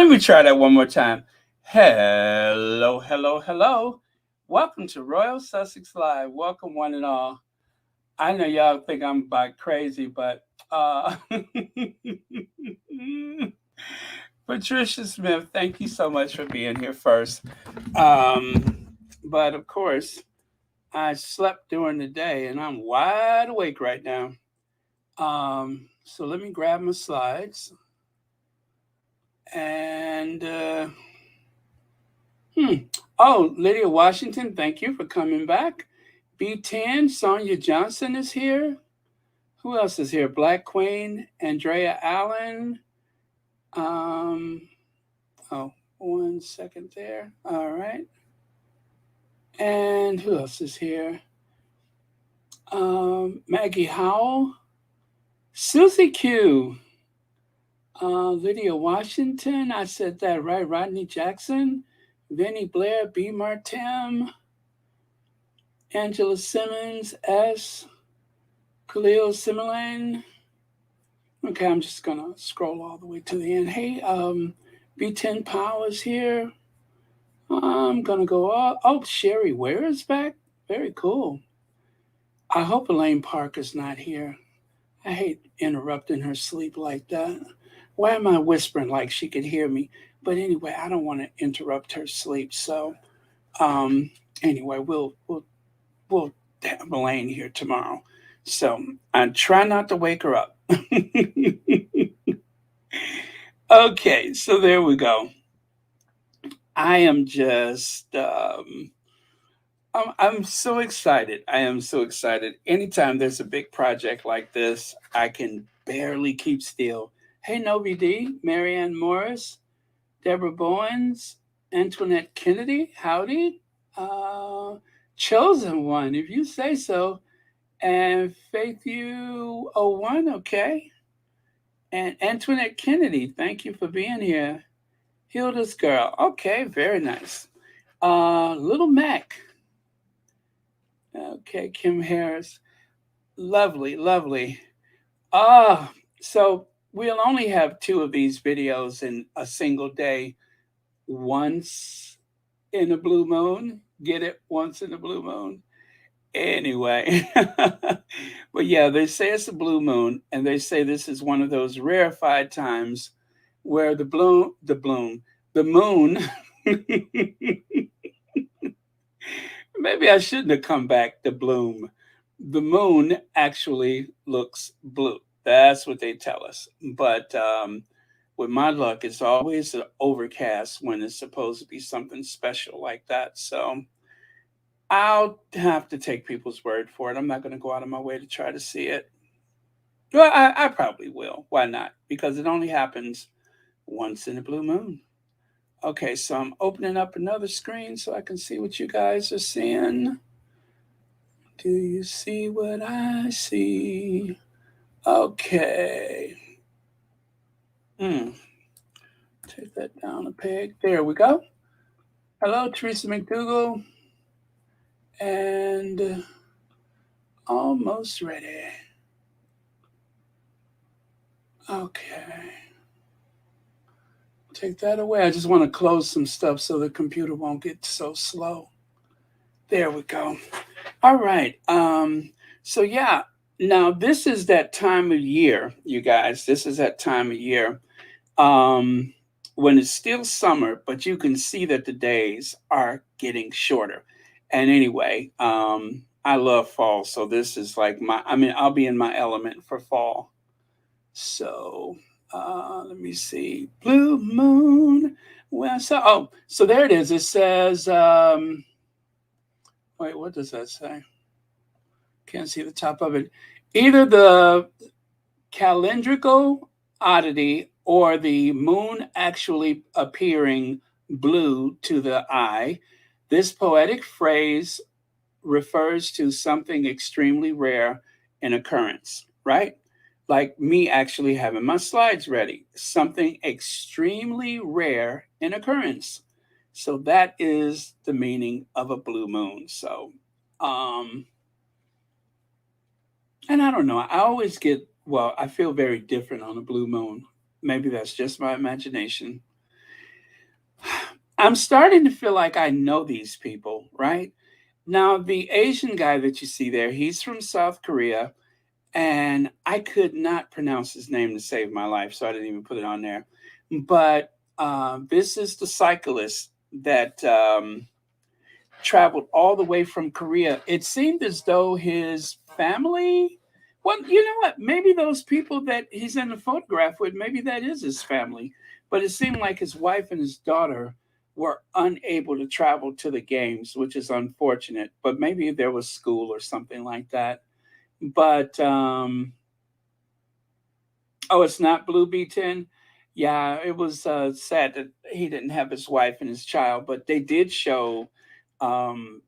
Let me try that one more time. Hello, hello, hello. Welcome to Royal Sussex Live. Welcome, one and all. I know y'all think I'm about crazy, but Patricia Smith, thank you so much for being here first. But of course, I slept during the day and I'm wide awake right now. So let me grab my slides and hmm. Oh, Lydia Washington, thank you for coming back. B10, Sonia Johnson is here. Who else is here? Black Queen, Andrea Allen. Um, oh, 1 second there. All right. And who else is here? Maggie Howell, Susie Q, Lydia Washington. I said that right. Rodney Jackson, Vinnie Blair, B. Martim, Angela Simmons, S. Khalil Similane. Okay, I'm just gonna scroll all the way to the end. Hey, B10 Powers here. I'm gonna go up. Oh, Sherry Ware is back. Very cool. I hope Elaine Parker's not here. I hate interrupting her sleep like that. Why am I whispering like she could hear me? But anyway, I don't want to interrupt her sleep. So, um, anyway, we'll have Elaine here tomorrow. So I try not to wake her up. Okay, so there we go. I am just, I'm so excited. I am so excited. Anytime there's a big project like this, I can barely keep still. Hey, Novi D, Marianne Morris, Deborah Bowens, Antoinette Kennedy, howdy. Uh, Chosen one, if you say so. And Faith U 01, okay. And Antoinette Kennedy, thank you for being here. Hilda's girl, okay, very nice. Little Mac, okay, Kim Harris, lovely, lovely. So we'll only have two of these videos in a single day. Once in a blue moon, get it? Once in a blue moon. Anyway, but yeah, they say it's a blue moon, and they say this is one of those rarefied times where the moon. Maybe I shouldn't have come back to bloom. The moon actually looks blue. That's what they tell us. But with my luck, it's always an overcast when it's supposed to be something special like that. So I'll have to take people's word for it. I'm not going to go out of my way to try to see it. Well, I probably will. Why not? Because it only happens once in a blue moon. Okay, so I'm opening up another screen so I can see what you guys are seeing. Do you see what I see? Okay. Hmm. Take that down a peg. There we go. Hello, Teresa McDougall. And almost ready. Okay. Take that away. I just want to close some stuff so the computer won't get so slow. There we go. All right. So yeah, now this is that time of year, you guys. This is that time of year um, when it's still summer, but you can see that the days are getting shorter. And anyway, I love fall, so this is like my. I mean, I'll be in my element for fall. So let me see. Blue moon. Well, so there it is. It says. Wait, what does that say? Can't see the top of it. Either the calendrical oddity or the moon actually appearing blue to the eye. This poetic phrase refers to something extremely rare in occurrence, right? Like me actually having my slides ready, something extremely rare in occurrence. So that is the meaning of a blue moon. So, um, and I don't know, I always I feel very different on a blue moon. Maybe that's just my imagination. I'm starting to feel like I know these people, right? Now, the Asian guy that you see there, he's from South Korea, and I could not pronounce his name to save my life, so I didn't even put it on there. But this is the cyclist that traveled all the way from Korea. It seemed as though his family, well, you know what? Maybe those people that he's in the photograph with, maybe that is his family. But it seemed like his wife and his daughter were unable to travel to the games, which is unfortunate. But maybe there was school or something like that. But oh, it's not Blue B10. Yeah, it was sad that he didn't have his wife and his child, but they did show um,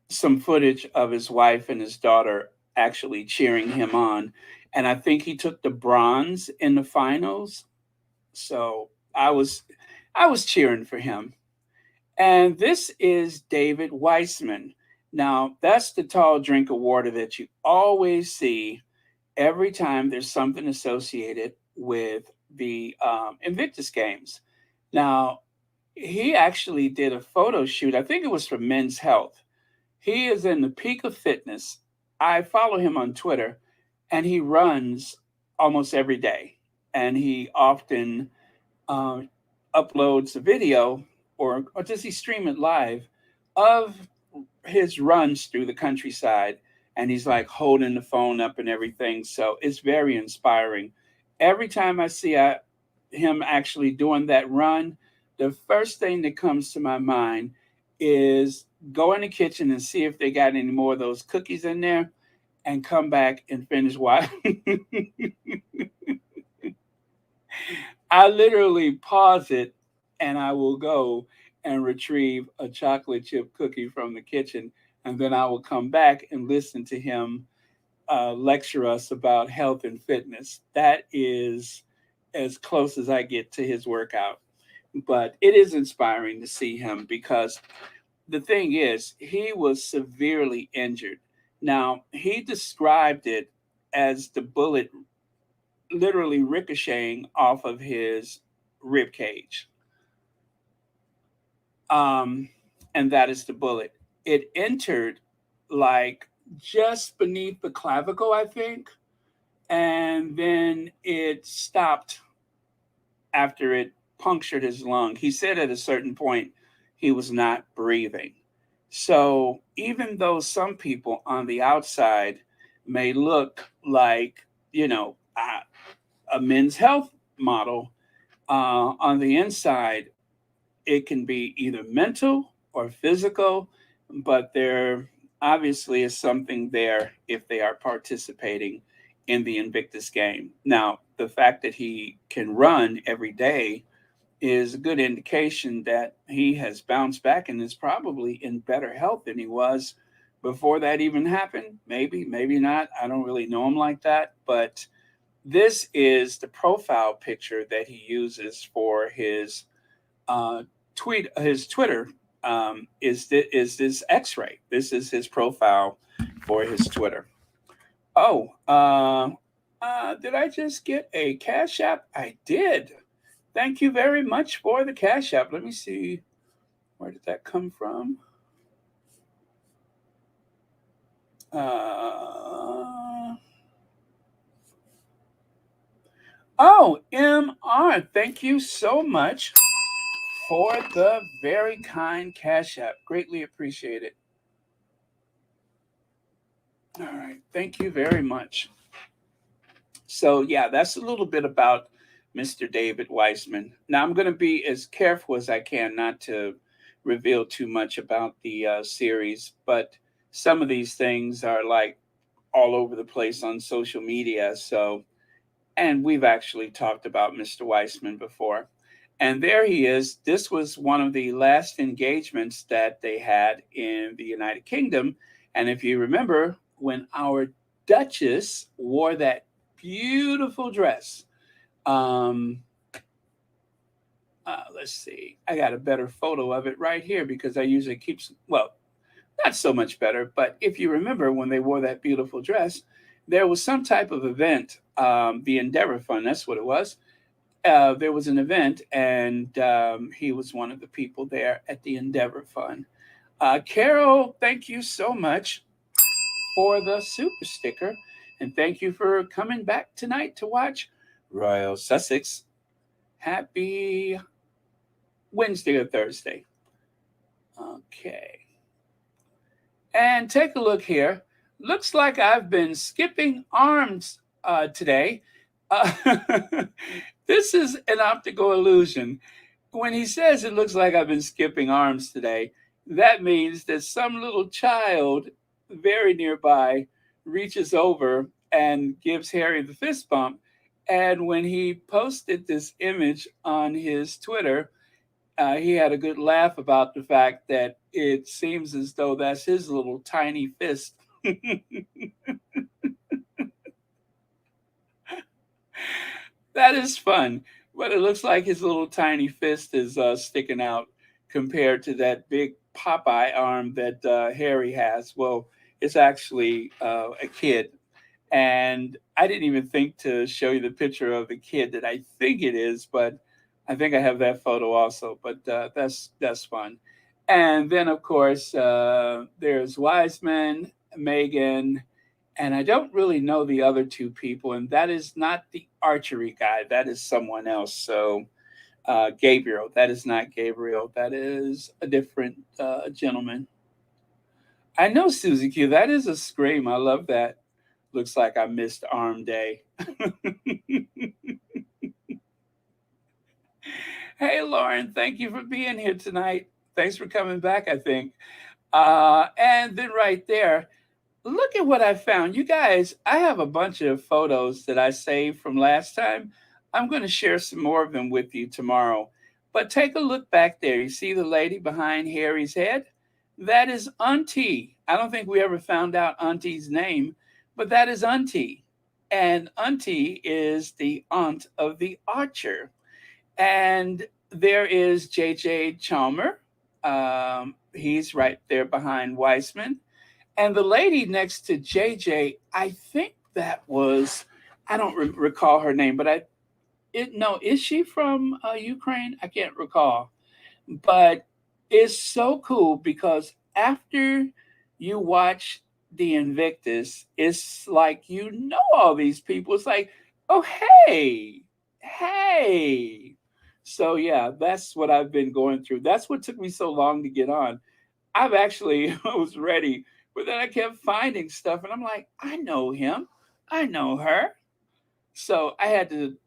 some footage of his wife and his daughter actually cheering him on. And I think he took the bronze in the finals. So I was cheering for him. And this is David Weissman. Now, that's the tall drink of water that you always see every time there's something associated with the Invictus games. Now, he actually did a photo shoot. I think it was for Men's Health. He is in the peak of fitness. I follow him on Twitter, and he runs almost every day. And he often uh, uploads a video, or does he stream it live, of his runs through the countryside. And he's like holding the phone up and everything. So it's very inspiring. Every time I see him actually doing that run, the first thing that comes to my mind is go in the kitchen and see if they got any more of those cookies in there and come back and finish watching. I literally pause it and I will go and retrieve a chocolate chip cookie from the kitchen. And then I will come back and listen to him lecture us about health and fitness. That is as close as I get to his workout. But it is inspiring to see him because the thing is, he was severely injured. Now, he described it as the bullet literally ricocheting off of his rib cage. Um, and that is the bullet. It entered like just beneath the clavicle, I think, and then it stopped after it punctured his lung. He said at a certain point he was not breathing. So even though some people on the outside may look like, you know, a men's health model, on the inside, it can be either mental or physical, but there obviously is something there if they are participating in the Invictus game. Now, the fact that he can run every day is a good indication that he has bounced back and is probably in better health than he was before that even happened. Maybe, maybe not. I don't really know him like that, but this is the profile picture that he uses for uh, his Twitter. Is this X-ray? This is his profile for his Twitter. Oh, did I just get a Cash App? I did. Thank you very much for the Cash App. Let me see. Where did that come from? Uh, oh, MR. Thank you so much for the very kind Cash App. Greatly appreciate it. All right. Thank you very much. So, yeah, that's a little bit about Mr. David Weissman. Now, I'm going to be as careful as I can not to reveal too much about the series, but some of these things are like all over the place on social media. So, and we've actually talked about Mr. Weissman before. And there he is. This was one of the last engagements that they had in the United Kingdom. And if you remember, when our Duchess wore that beautiful dress, um, let's see, I got a better photo of it right here because I usually keep, well, not so much better, but if you remember when they wore that beautiful dress, there was some type of event, the Endeavor Fund, that's what it was, there was an event, and he was one of the people there at the Endeavor Fund. Carol, thank you so much for the super sticker, and thank you for coming back tonight to watch Royal Sussex. Happy Wednesday or Thursday. Okay. And take a look here. Looks like I've been skipping arms today. Uh, this is an optical illusion. When he says it looks like I've been skipping arms today, that means that some little child very nearby reaches over and gives Harry the fist bump. And when he posted this image on his Twitter, he had a good laugh about the fact that it seems as though that's his little tiny fist. That is fun, but it looks like his little tiny fist is sticking out compared to that big Popeye arm that Harry has. Well, it's actually a kid, and I didn't even think to show you the picture of the kid that I think it is, but I think I have that photo also. But that's fun. And then of course there's Wiseman, Megan, and I don't really know the other two people, and that is not the archery guy. That is someone else. So Gabriel, that is not Gabriel. That is a different gentleman. I know Susie Q. That is a scream. I love that. Looks like I missed arm day. Hey, Lauren, thank you for being here tonight. Thanks for coming back, I think. And then right there, look at what I found. You guys, I have a bunch of photos that I saved from last time. I'm going to share some more of them with you tomorrow. But take a look back there. You see the lady behind Harry's head? That is Auntie. I don't think we ever found out Auntie's name, but that is Auntie. And Auntie is the aunt of the archer. And there is JJ Chalmer. He's right there behind Weissman. And the lady next to JJ, I think that was, I don't recall her name, but no, is she from Ukraine? I can't recall. But it's so cool because after you watch the Invictus, it's like you know all these people. It's like, oh hey, hey. So yeah, that's what I've been going through. That's what took me so long to get on. I've actually was ready, but then I kept finding stuff, and I'm like, I know him, I know her. So I had to,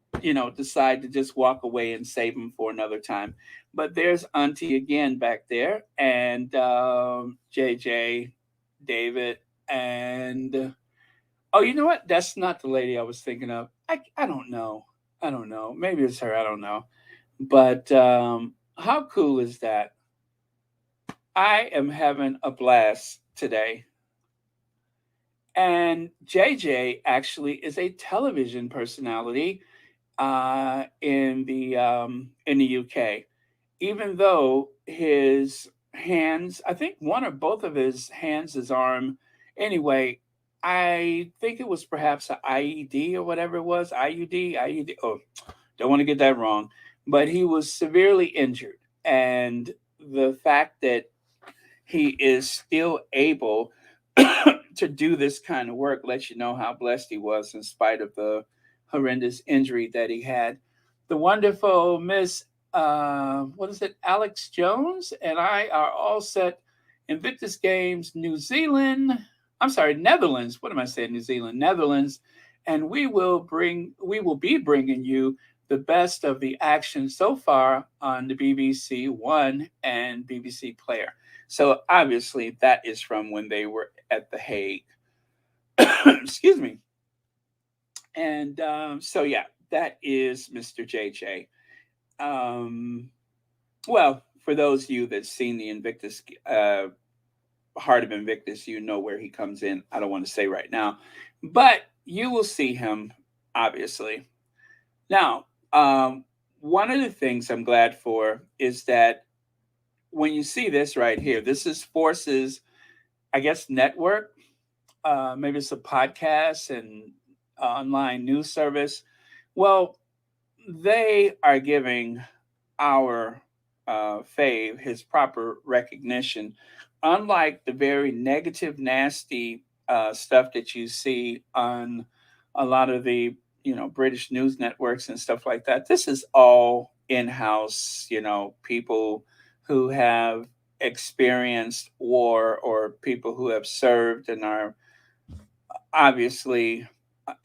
decide to just walk away and save them for another time. But there's Auntie again back there, and JJ, David, and oh, you know what? That's not the lady I was thinking of. I don't know. I don't know. Maybe it's her. I don't know. But how cool is that? I am having a blast today. And JJ actually is a television personality in the UK. Even though his hands, I think one or both of his hands, his arm, anyway, I think it was perhaps an IED or whatever it was, IUD. Oh, don't want to get that wrong, but he was severely injured, and the fact that he is still able to do this kind of work lets you know how blessed he was in spite of the horrendous injury that he had. The wonderful Miss, what is it, Alex Jones and I are all set. Invictus Games, New Zealand. I'm sorry, Netherlands. What am I saying? New Zealand, Netherlands, and we will be bringing you the best of the action so far on the BBC One and BBC Player. So obviously that is from when they were at The Hague. Excuse me. And so yeah, that is Mr. JJ. Um, well, for those of you that's seen the Invictus, Heart of Invictus, you know where he comes in. I don't want to say right now, but you will see him obviously. Now, one of the things I'm glad for is that when you see this right here, this is Forces, I guess, network. Maybe it's a podcast and online news service. Well, they are giving our fave his proper recognition, unlike the very negative, nasty stuff that you see on a lot of the British news networks and stuff like that. This is all in-house, people who have experienced war or people who have served and are obviously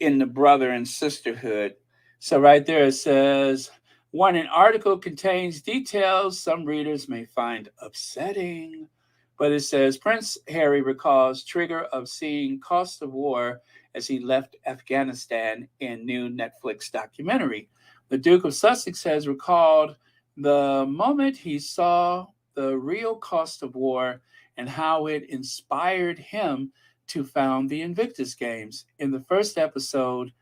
in the brother and sisterhood. So right there it says, one, an article contains details some readers may find upsetting, but it says Prince Harry recalls trigger of seeing cost of war as he left Afghanistan in new Netflix documentary. The Duke of Sussex has recalled the moment he saw the real cost of war and how it inspired him to found the Invictus Games. In the first episode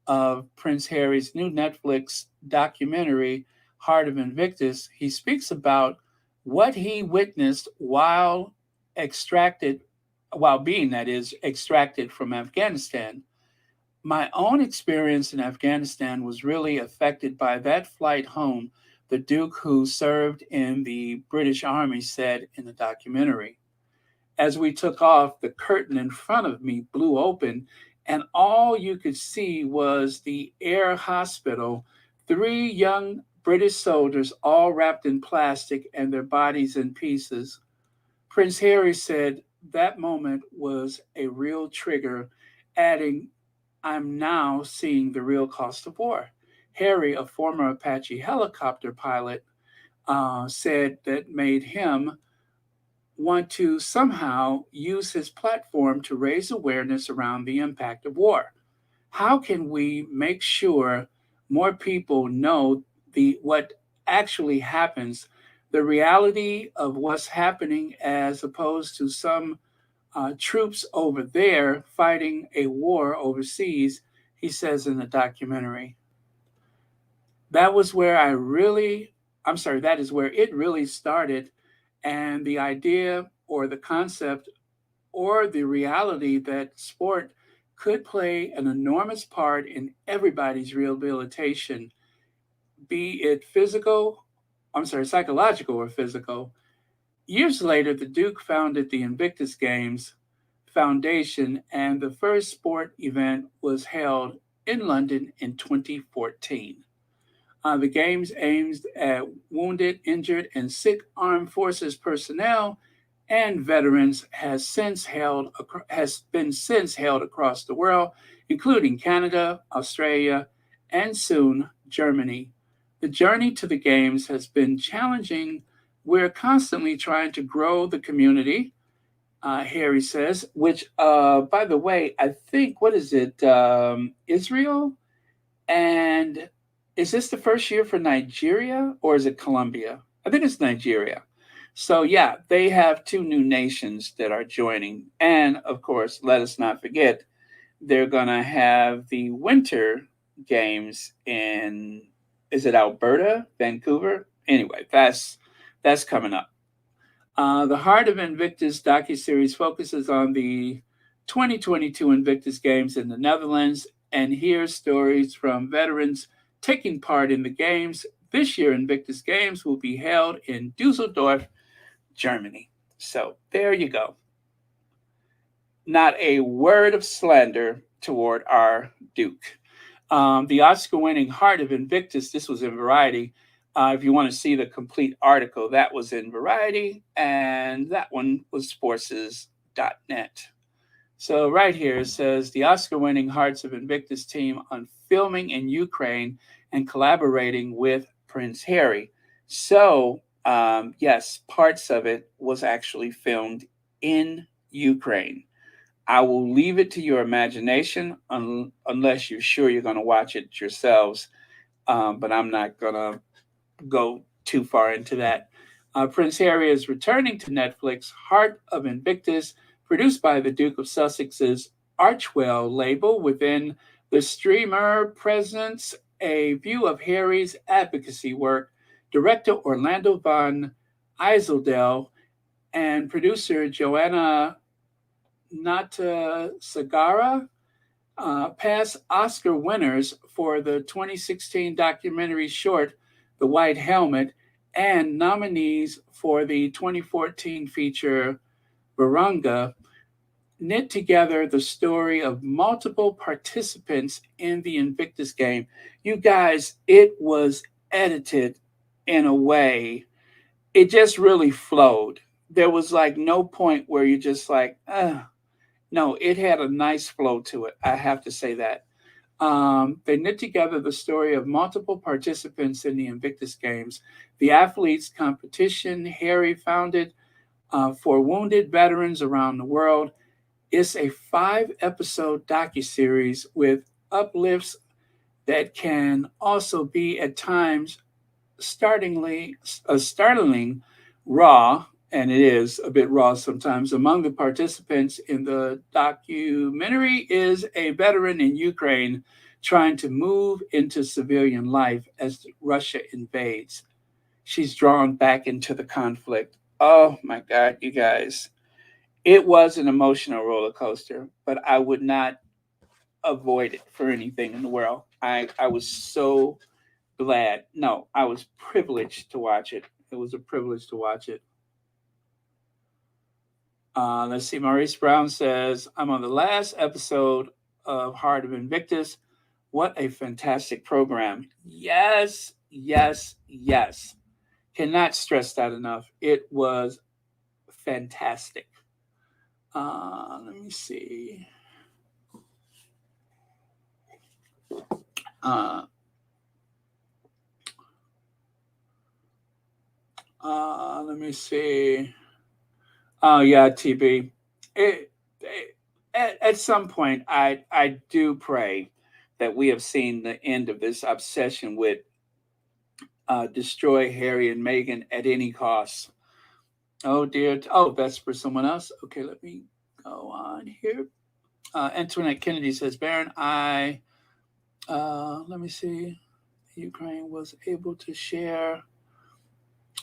of Prince Harry's new Netflix documentary, Heart of Invictus, he speaks about what he witnessed extracted, while being, that is, extracted from Afghanistan. My own experience in Afghanistan was really affected by that flight home, the Duke, who served in the British Army, said in the documentary. As we took off, the curtain in front of me blew open, and all you could see was the air hospital, three young British soldiers all wrapped in plastic and their bodies in pieces. Prince Harry said that moment was a real trigger, adding, I'm now seeing the real cost of war. Harry, a former Apache helicopter pilot, said that made him want to somehow use his platform to raise awareness around the impact of war. How can we make sure more people know what actually happens, the reality of what's happening, as opposed to some troops over there fighting a war overseas? He says in the documentary. That was where I really, I'm sorry, that is where it really started. And the idea or the concept or the reality that sport could play an enormous part in everybody's rehabilitation, be it psychological or physical. Years later, the Duke founded the Invictus Games Foundation, and the first sport event was held in London in 2014. The games aimed at wounded, injured, and sick armed forces personnel and veterans has been since held across the world, including Canada, Australia, and soon Germany. The journey to the games has been challenging. We're constantly trying to grow the community, Harry says. Which, by the way, I think what is it? Israel and is this the first year for Nigeria or is it Colombia? I think it's Nigeria. So, yeah, they have two new nations that are joining. And of course, let us not forget, they're going to have the winter games in, is it Alberta, Vancouver? Anyway, that's coming up. The Heart of Invictus docuseries focuses on the 2022 Invictus Games in the Netherlands and hears stories from veterans taking part in the games. This year, Invictus Games will be held in Dusseldorf, Germany. So there you go. Not a word of slander toward our Duke. The Oscar winning Heart of Invictus, this was in Variety. If you want to see the complete article, that was in Variety, and that one was sportses.net. So right here it says the Oscar-winning Hearts of Invictus team on filming in Ukraine and collaborating with Prince Harry. So yes, parts of it was actually filmed in Ukraine. I will leave it to your imagination unless you're sure you're going to watch it yourselves. But I'm not going to go too far into that. Prince Harry is returning to Netflix. Heart of Invictus, produced by the Duke of Sussex's Archwell label. Within the streamer presents a view of Harry's advocacy work. Director Orlando von Eiseldel and producer Joanna Natasagara Past Oscar winners for the 2016 documentary short, The White Helmet, and nominees for the 2014 feature, Virunga, knit together the story of multiple participants in the Invictus game. You guys, it was edited in a way, it just really flowed. There was like no point where you just like, no, it had a nice flow to it. I have to say that. They knit together the story of multiple participants in the Invictus Games. The athletes' competition Harry founded for wounded veterans around the world. It's a 5-episode docuseries with uplifts that can also be at times startling raw, and it is a bit raw sometimes. Among the participants in the documentary is a veteran in Ukraine trying to move into civilian life as Russia invades. She's drawn back into the conflict. Oh my God, you guys. It was an emotional roller coaster, but I would not avoid it for anything in the world. I was so glad. No, I was privileged to watch it. It was a privilege to watch it. Let's see. Maurice Brown says, I'm on the last episode of Heart of Invictus. What a fantastic program. Yes, yes, yes. Cannot stress that enough. It was fantastic. Let me see. Uh, Let me see. Oh yeah, TB. At some point, I do pray that we have seen the end of this obsession with destroy Harry and Meghan at any cost. Oh dear. Oh, that's for someone else. Okay, let me go on here. Antoinette Kennedy says, Baron, let me see. Ukraine was able to share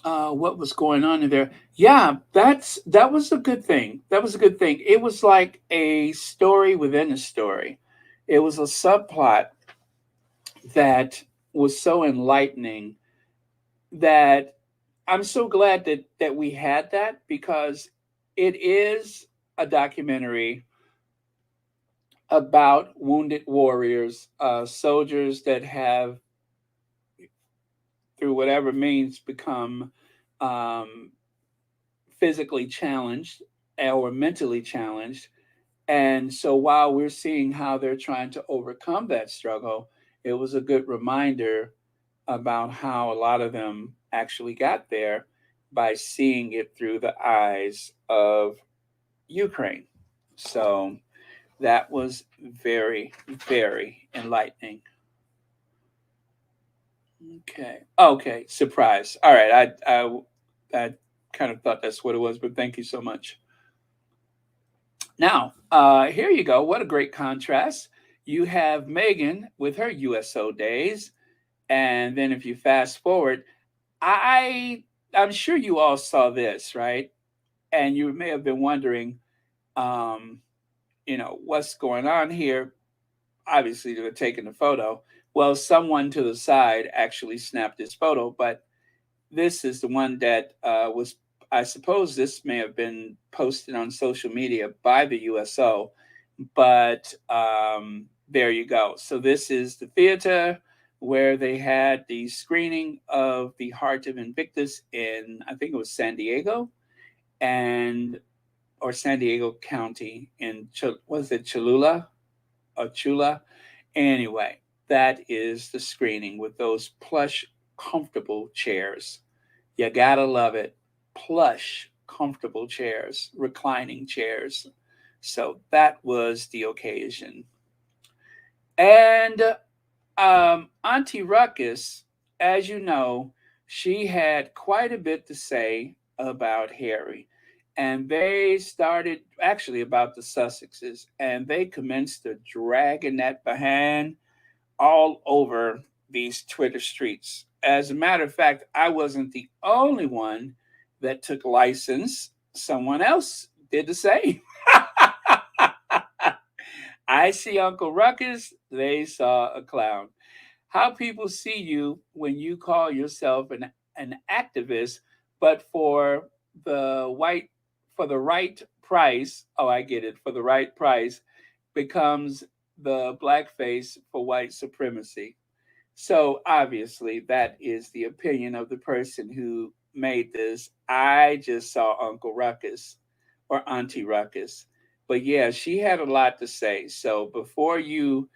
what was going on in there. Yeah, that was a good thing. That was a good thing. It was like a story within a story. It was a subplot that was so enlightening that I'm so glad that we had that, because it is a documentary about wounded warriors, soldiers that have, through whatever means, become um, physically challenged or mentally challenged. And so while we're seeing how they're trying to overcome that struggle, it was a good reminder about how a lot of them actually got there by seeing it through the eyes of Ukraine. So that was very, very enlightening. Okay. Okay. Surprise. All right. I kind of thought that's what it was, but thank you so much. Now, here you go. What a great contrast. You have Megan with her USO days, and then if you fast forward, I I'm sure you all saw this, right? And you may have been wondering, um, what's going on here. Obviously, they were taking the photo. Well, someone to the side actually snapped this photo, but this is the one that was, I suppose this may have been posted on social media by the USO, but there you go. So this is the theater where they had the screening of the Heart of Invictus in, I think it was San Diego, and or San Diego County in was it Cholula or Chula? Anyway, that is the screening with those plush, comfortable chairs. You gotta love it. Plush, comfortable chairs, reclining chairs. So that was the occasion. And Auntie Ruckus, as you know, she had quite a bit to say about Harry. And they started actually about the Sussexes, and they commenced to dragging that behind all over these Twitter streets. As a matter of fact, I wasn't the only one that took license. Someone else did the same. I see Uncle Ruckus, they saw a clown. How people see you when you call yourself an activist, but the white for the right price, oh I get it, for the right price becomes the blackface for white supremacy. So obviously that is the opinion of the person who made this. I just saw Uncle Ruckus or Auntie Ruckus. But yeah, she had a lot to say. So before you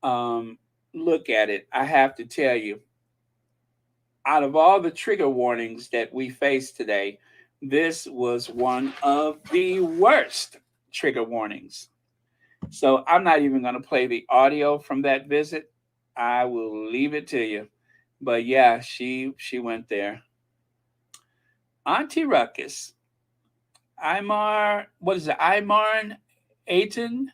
um, look at it, I have to tell you, out of all the trigger warnings that we faced today, this was one of the worst trigger warnings. So I'm not even going to play the audio from that visit. I will leave it to you. But yeah, she went there. Auntie Ruckus, what is it? Imarn Aiton,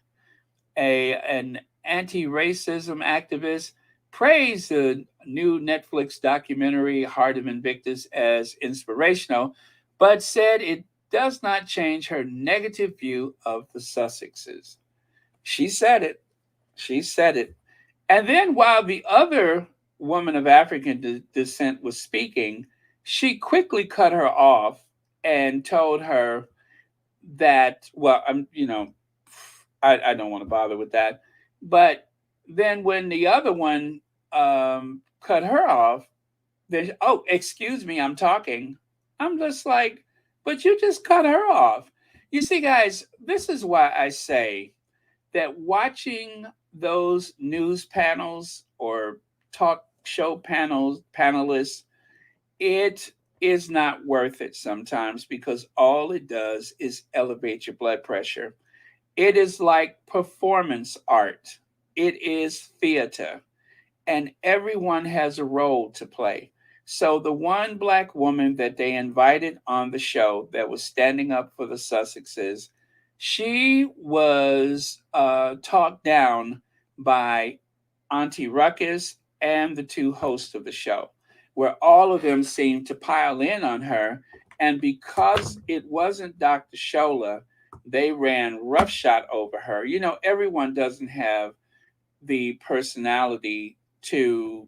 an anti-racism activist, praised the new Netflix documentary Heart of Invictus as inspirational, but said it does not change her negative view of the Sussexes. She said it. She said it. And then while the other woman of African descent was speaking, she quickly cut her off and told her that, well, I don't want to bother with that. But then when the other one cut her off, then, oh, excuse me, I'm talking. I'm just like, but you just cut her off. You see, guys, this is why I say that watching those news panels or talk show panelists, it is not worth it sometimes because all it does is elevate your blood pressure. It is like performance art. It is theater, and everyone has a role to play. So the one black woman that they invited on the show that was standing up for the Sussexes, she was talked down by Auntie Ruckus and the two hosts of the show, where all of them seemed to pile in on her. And because it wasn't Dr. Shola, they ran roughshod over her. You know, everyone doesn't have the personality to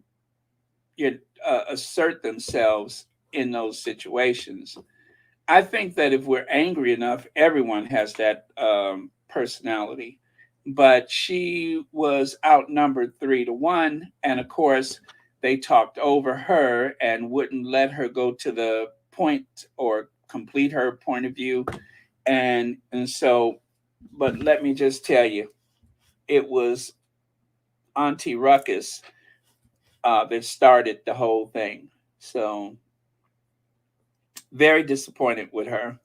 assert themselves in those situations. I think that if we're angry enough, everyone has that personality. But she was outnumbered 3-1. And of course, they talked over her and wouldn't let her go to the point or complete her point of view. And so, but let me just tell you, it was Auntie Ruckus that started the whole thing. So very disappointed with her.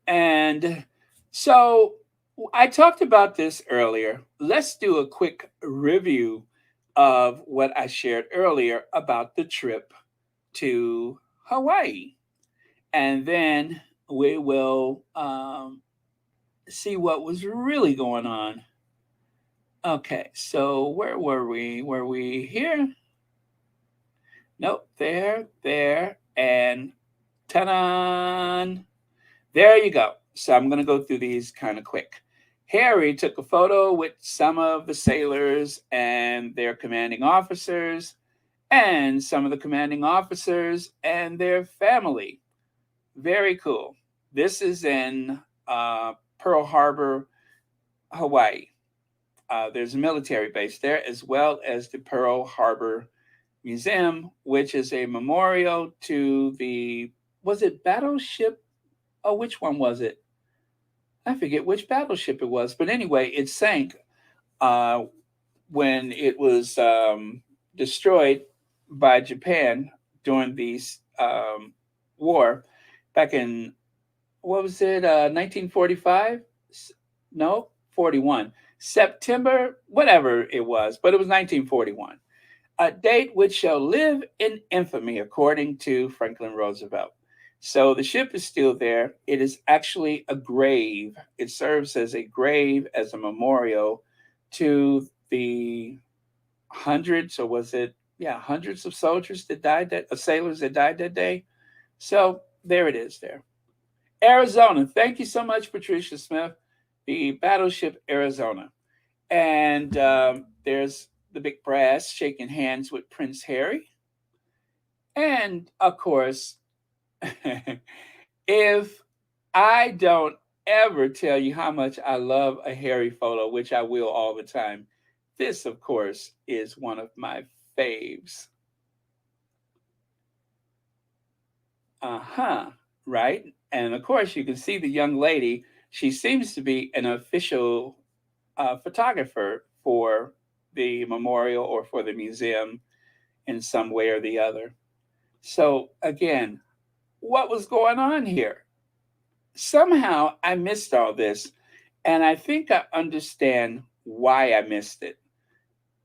And so I talked about this earlier. Let's do a quick review of what I shared earlier about the trip to Hawaii. And then we will see what was really going on. Okay, so where were we? Were we here? Nope, there, and ta-da! There you go. So I'm going to go through these kind of quick. Harry took a photo with some of the sailors and their commanding officers, and some of the commanding officers and their family. Very cool. This is in Pearl Harbor, Hawaii. There's a military base there, as well as the Pearl Harbor Museum, which is a memorial to the, was it battleship? Oh, which one was it? I forget which battleship it was, but anyway, it sank uh, when it was destroyed by Japan during the war back in, what was it, 1945? No, 41. September, whatever it was, but it was 1941. A date which shall live in infamy, according to Franklin Roosevelt. So the ship is still there. It is actually a grave. It serves as a grave, as a memorial to the hundreds, or was it, yeah, hundreds of soldiers that died, that sailors that died that day. So there it is there. Arizona. Thank you so much, Patricia Smith. The battleship Arizona. And there's the big brass shaking hands with Prince Harry. And of course, if I don't ever tell you how much I love a Harry photo, which I will all the time, this, of course, is one of my faves. Uh-huh. Right? And of course, you can see the young lady. She seems to be an official photographer for the memorial or for the museum in some way or the other. So, again, what was going on here? Somehow I missed all this, and I think I understand why I missed it.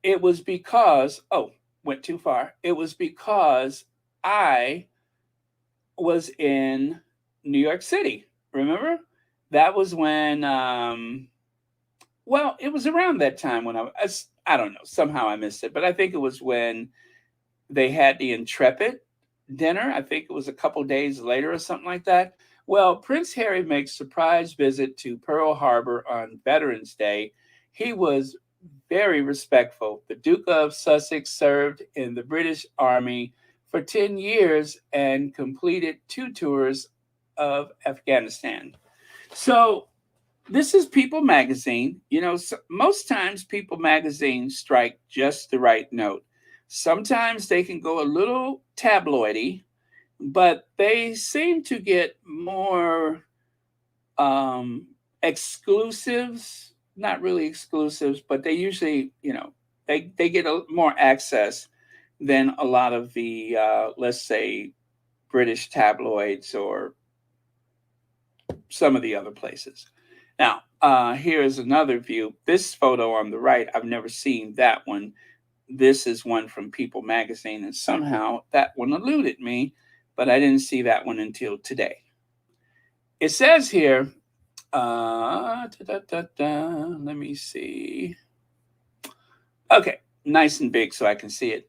It was because, oh, went too far. It was because I was in New York City. Remember? That was when, well, it was around that time when I don't know, somehow I missed it, but I think it was when they had the Intrepid dinner. I think it was a couple days later or something like that. Well, Prince Harry makes surprise visit to Pearl Harbor on Veterans Day. He was very respectful. The Duke of Sussex served in the British Army for 10 years and completed 2 tours of Afghanistan. So, this is People Magazine. Most times People Magazine strike just the right note. Sometimes they can go a little tabloidy, but they seem to get more exclusives, not really exclusives, but they usually, they get more access than a lot of the, let's say, British tabloids or some of the other places. Now, here's another view. This photo on the right, I've never seen that one. This is one from People Magazine, and somehow that one eluded me, but I didn't see that one until today. It says here, let me see. Okay, nice and big so I can see it.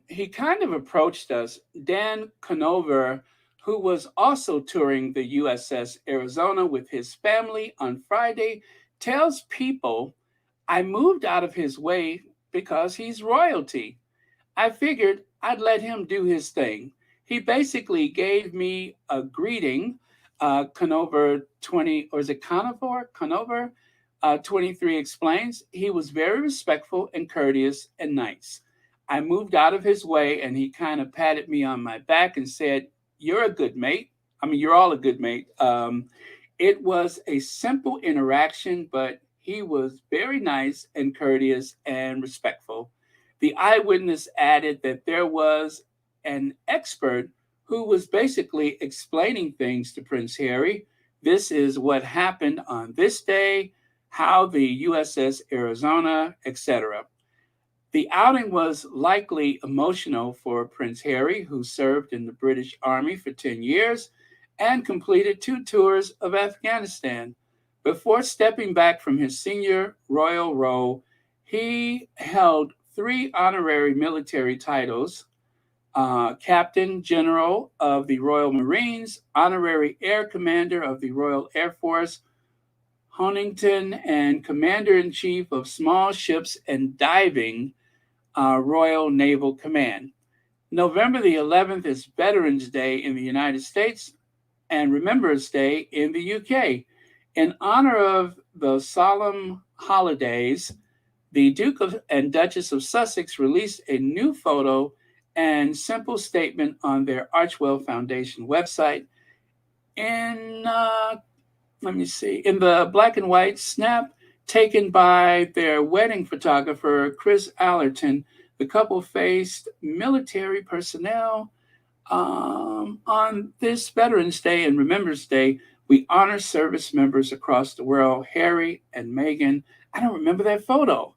He kind of approached us. Dan Conover, who was also touring the USS Arizona with his family on Friday, tells People, I moved out of his way because he's royalty. I figured I'd let him do his thing. He basically gave me a greeting. Conover 20, or is it Conover? Conover 23 explains, he was very respectful and courteous and nice. I moved out of his way and he kind of patted me on my back and said, You're a good mate. I mean, you're all a good mate. It was a simple interaction, but he was very nice and courteous and respectful. The eyewitness added that there was an expert who was basically explaining things to Prince Harry. This is what happened on this day, how the USS Arizona, etc. The outing was likely emotional for Prince Harry, who served in the British Army for 10 years and completed 2 tours of Afghanistan. Before stepping back from his senior royal role, he held 3 honorary military titles: Captain General of the Royal Marines, Honorary Air Commander of the Royal Air Force, Honington, and Commander in Chief of Small Ships and Diving, Royal Naval Command. November the 11th is Veterans Day in the United States and Remembrance Day in the UK. In honor of the solemn holidays, the Duke and Duchess of Sussex released a new photo and simple statement on their Archwell Foundation website. In, let me see, in the black and white snap taken by their wedding photographer, Chris Allerton, the couple faced military personnel. On this Veterans Day and Remembrance Day, we honor service members across the world. Harry and Meghan, I don't remember that photo,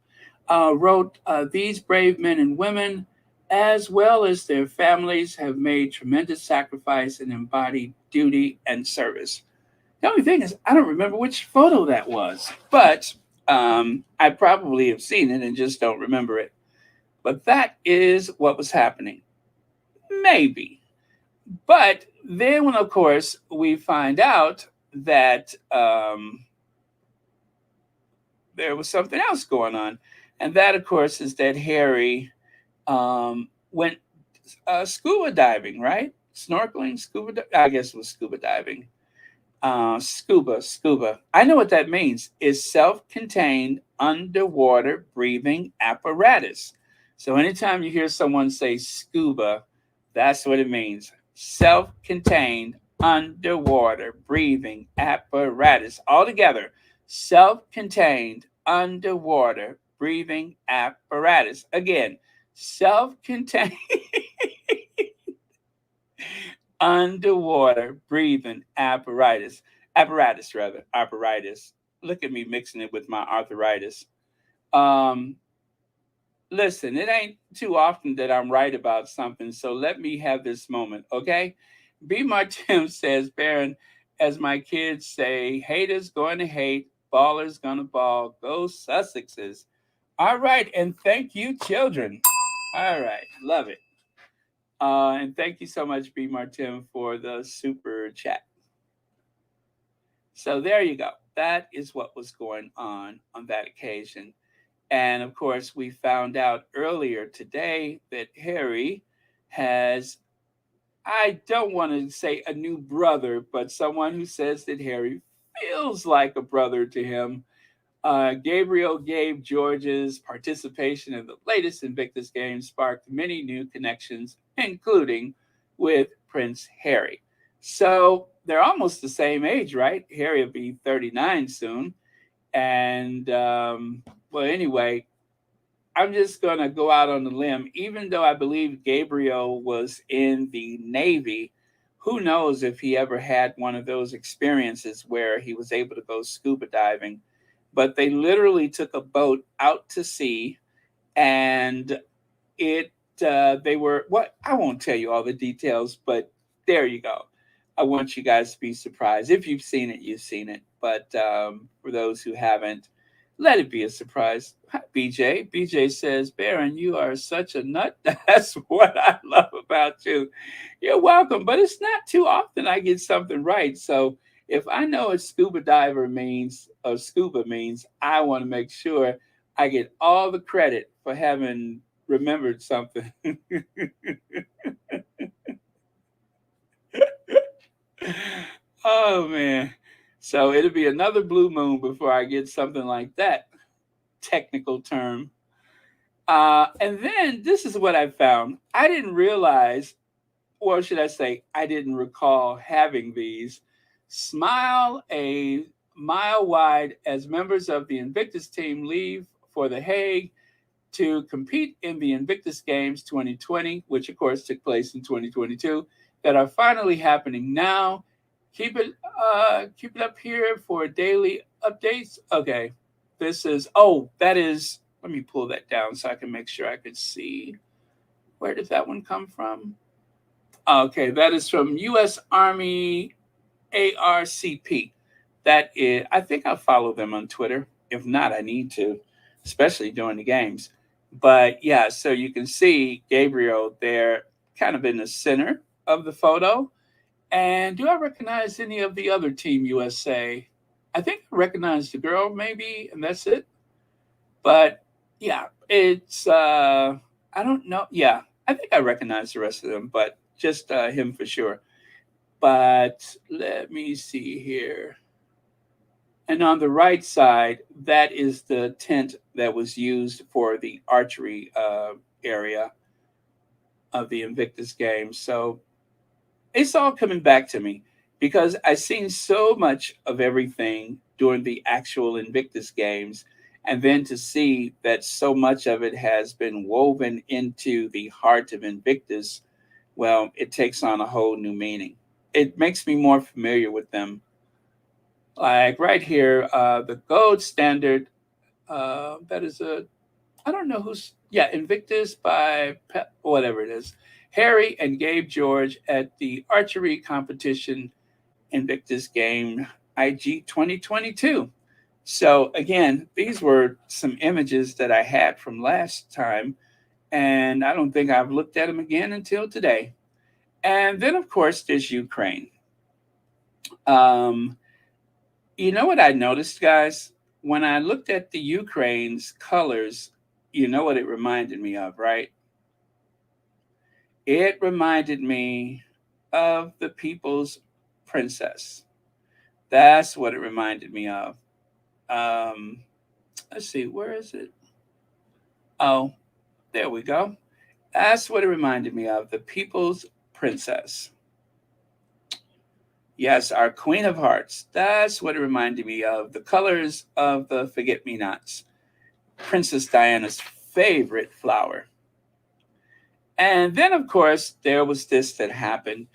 wrote, these brave men and women, as well as their families, have made tremendous sacrifice and embodied duty and service. The only thing is, I don't remember which photo that was, but I probably have seen it and just don't remember it. But that is what was happening. Maybe, But then, of course, we find out that there was something else going on. And that, of course, is that Harry went scuba diving, right? Snorkeling, I guess it was scuba diving. Scuba. I know what that means. Is self-contained underwater breathing apparatus. So anytime you hear someone say scuba, that's what it means. Self-contained underwater breathing apparatus. All together. Self-contained underwater breathing apparatus. Again, self-contained underwater breathing apparatus. Look at me mixing it with my arthritis. um Listen, it ain't too often that I'm right about something, so let me have this moment, okay? B Martin says, Baron, as my kids say, haters going to hate, ballers gonna ball, go Sussexes. All right, and thank you, children. All right, love it. And thank you so much, B Martin, for the super chat. So there you go. That is what was going on that occasion. And of course, we found out earlier today that Harry has, I don't want to say a new brother, but someone who says that Harry feels like a brother to him. Gabriel gave George's participation in the latest Invictus game sparked many new connections, including with Prince Harry. So they're almost the same age, right? Harry will be 39 soon. And well, anyway, I'm just going to go out on the limb. Even though I believe Gabriel was in the Navy, who knows if he ever had one of those experiences where he was able to go scuba diving. But they literally took a boat out to sea, and it they were what, I won't tell you all the details, but there you go. I want you guys to be surprised. If you've seen it, you've seen it. But for those who haven't, let it be a surprise. Hi, BJ says, Baron, you are such a nut. That's what I love about you. You're welcome. But it's not too often I get something right. So if I know what scuba diver means or scuba means, I want to make sure I get all the credit for having remembered something. Oh man. So it'll be another blue moon before I get something like that technical term. And then this is what I found. I didn't realize, or should I say, I didn't recall having these. Smile a mile wide as members of the Invictus team leave for The Hague to compete in the Invictus Games 2020, which of course took place in 2022, that are finally happening now. Keep it up here for daily updates. Okay, this is, oh, that is, let me pull that down so I can make sure I could see. Where did that one come from? Okay, that is from U.S. Army ARCP. That is, I think I'll follow them on Twitter. If not, I need to, especially during the games. But yeah, so you can see Gabriel there kind of in the center of the photo. And do I recognize any of the other Team USA? I think I recognize the girl, maybe, and that's it. But yeah, it's, I don't know. Yeah, I think I recognize the rest of them, but just him for sure. But let me see here. And on the right side, that is the tent that was used for the archery area of the Invictus game. So it's all coming back to me because I've seen so much of everything during the actual Invictus games. And then to see that so much of it has been woven into the heart of Invictus, well, it takes on a whole new meaning. It makes me more familiar with them. Like right here, the gold standard, that is a, I don't know who's, yeah, Invictus by whatever it is. Harry and Gabe George at the archery competition Invictus game IG 2022. So again, these were some images that I had from last time, and I don't think I've looked at them again until today. And then, of course, there's Ukraine. Um, you know what I noticed, guys? When I looked at the Ukraine's colors, you know what it reminded me of, right? It reminded me of the people's princess. That's what it reminded me of. Um, let's see, where is it? Oh, there we go. That's what it reminded me of, the people's princess. Yes, our Queen of Hearts. That's what it reminded me of. The colors of the forget me nots. Princess Diana's favorite flower. And then, of course, there was this that happened.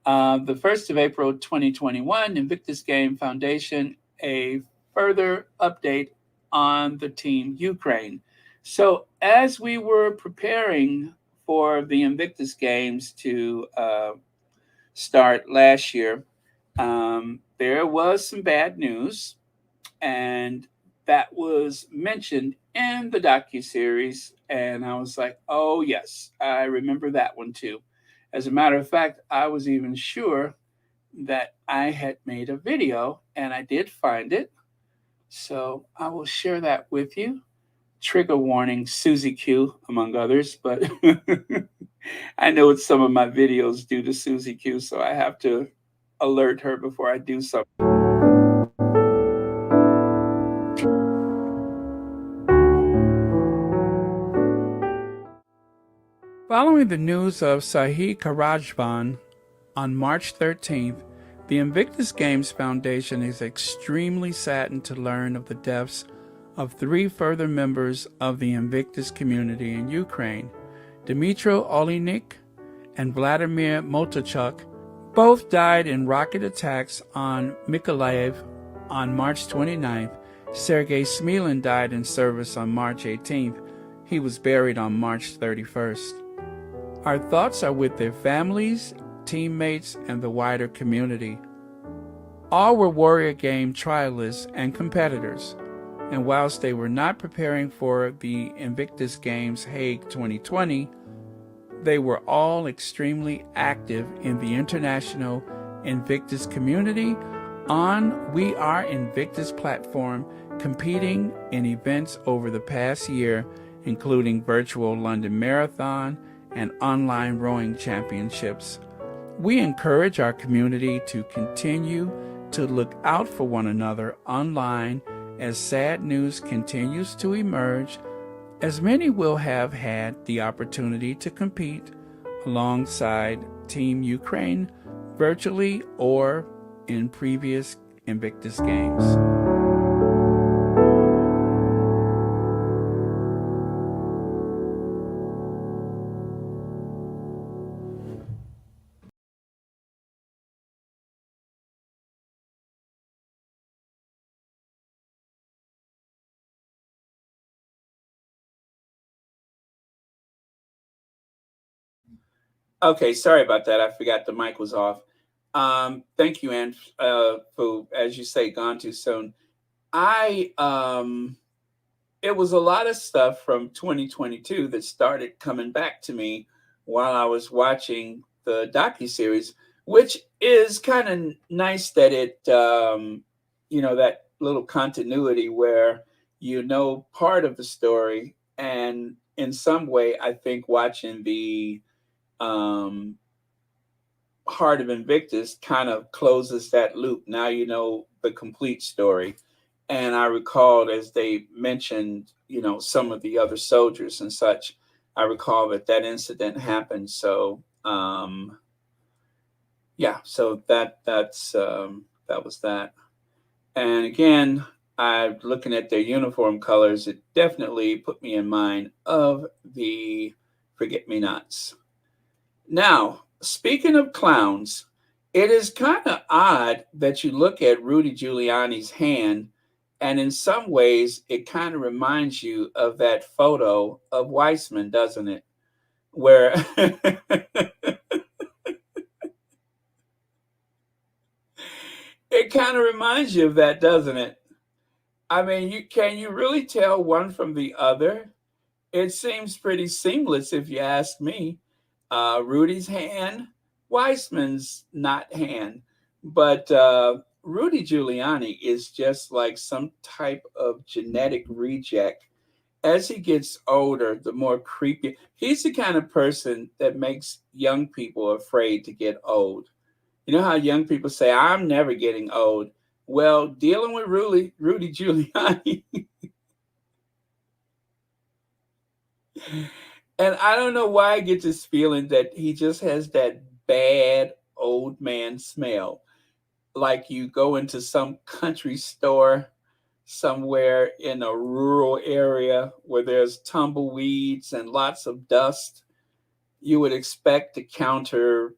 The 1st of April 2021, Invictus Game Foundation, a further update on the team Ukraine. So, as we were preparing for the Invictus Games to start last year, there was some bad news, and that was mentioned in the docu-series. And I was like, oh, yes, I remember that one too. As a matter of fact, I was even sure that I had made a video, and I did find it. So I will share that with you. Trigger warning, Susie Q, among others, but I know it's some of my videos due to Susie Q, so I have to alert her before I do something. Following the news of Sahih Karajvan on March 13th, the Invictus Games Foundation is extremely saddened to learn of the deaths of 3 further members of the Invictus community in Ukraine, Dmytro Olenik and Vladimir Motochuk. Both died in rocket attacks on Mykolaiv on March 29th. Sergei Smilin died in service on March 18th. He was buried on March 31st. Our thoughts are with their families, teammates, and the wider community. All were Warrior Game trialists and competitors, and whilst they were not preparing for the Invictus Games Hague 2020, they were all extremely active in the international Invictus community on We Are Invictus platform, competing in events over the past year, including virtual London Marathon and online rowing championships. We encourage our community to continue to look out for one another online as sad news continues to emerge, as many will have had the opportunity to compete alongside Team Ukraine virtually or in previous Invictus Games. Okay, sorry about that. I forgot the mic was off. Thank you, Ann, for, as you say, gone too soon. I It was a lot of stuff from 2022 that started coming back to me while I was watching the docu-series, which is kind of nice that it, that little continuity where you know part of the story, and in some way, I think watching the um, Heart of Invictus kind of closes that loop. Now you know the complete story. And I recalled as they mentioned, some of the other soldiers and such, I recall that incident happened. So, yeah, so that was that. And again, I looking at their uniform colors, it definitely put me in mind of the Forget Me Nots. Now, speaking of clowns, it is kind of odd that you look at Rudy Giuliani's hand, and in some ways, it kind of reminds you of that photo of Weissman, doesn't it? Where it kind of reminds you of that, doesn't it? I mean, you really tell one from the other? It seems pretty seamless if you ask me. Rudy's hand Weissman's not hand, but Rudy Giuliani is just like some type of genetic reject. As he gets older, the more creepy. He's the kind of person that makes young people afraid to get old. You know how young people say, "I'm never getting old." Well, dealing with Rudy Giuliani, and I don't know why I get this feeling that he just has that bad old man smell. Like you go into some country store somewhere in a rural area where there's tumbleweeds and lots of dust, you would expect the counter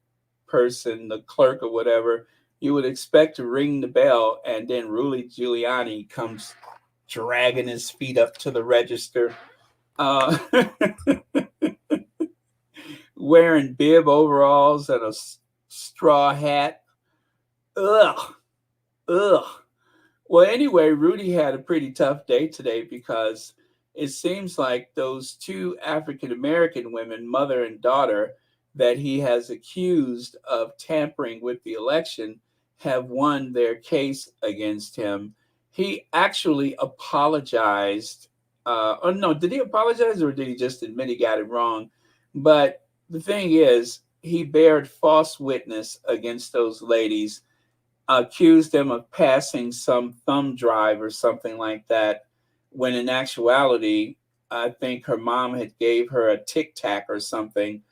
person, the clerk or whatever, you would expect to ring the bell, and then Rudy Giuliani comes dragging his feet up to the register, uh, wearing bib overalls and a straw hat. Ugh, ugh. Well, anyway, Rudy had a pretty tough day today because it seems like those two African American women, mother and daughter, that he has accused of tampering with the election, have won their case against him. He actually apologized. Oh, no, did he apologize or did he just admit he got it wrong? But the thing is, he bared false witness against those ladies, accused them of passing some thumb drive or something like that, when in actuality, I think her mom had gave her a Tic Tac or something.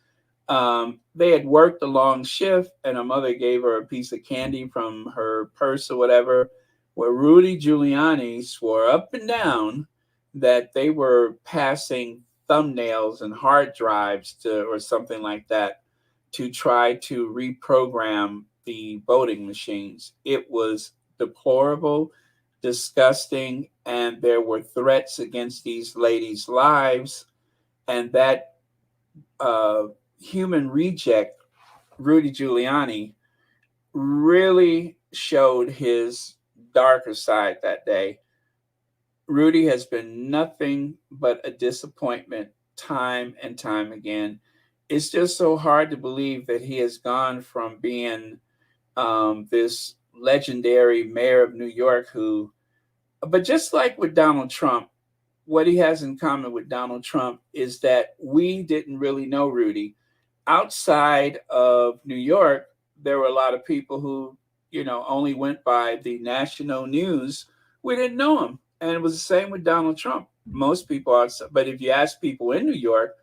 They had worked a long shift, and her mother gave her a piece of candy from her purse or whatever. Where Rudy Giuliani swore up and down that they were passing thumbnails and hard drives to, or something like that, to try to reprogram the voting machines. It was deplorable, disgusting, and there were threats against these ladies' lives. And that uh, human reject, Rudy Giuliani, really showed his darker side that day. Rudy has been nothing but a disappointment time and time again. It's just so hard to believe that he has gone from being this legendary mayor of New York who, but just like with Donald Trump, what he has in common with Donald Trump is that we didn't really know Rudy. Outside of New York, there were a lot of people who, only went by the national news. We didn't know him. And it was the same with Donald Trump. Most people are, but if you ask people in New York,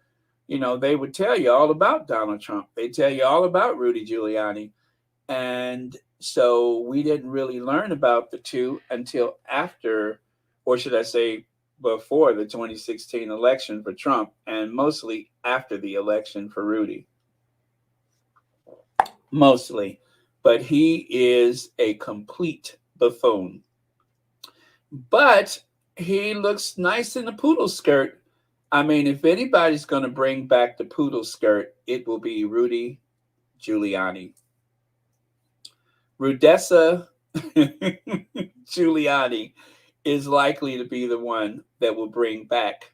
they would tell you all about Donald Trump. They tell you all about Rudy Giuliani. And so we didn't really learn about the two until after, or should I say, before the 2016 election for Trump, and mostly after the election for Rudy. Mostly. But he is a complete buffoon. But he looks nice in the poodle skirt. I mean, if anybody's going to bring back the poodle skirt, it will be Rudy Giuliani. Rudessa Giuliani is likely to be the one that will bring back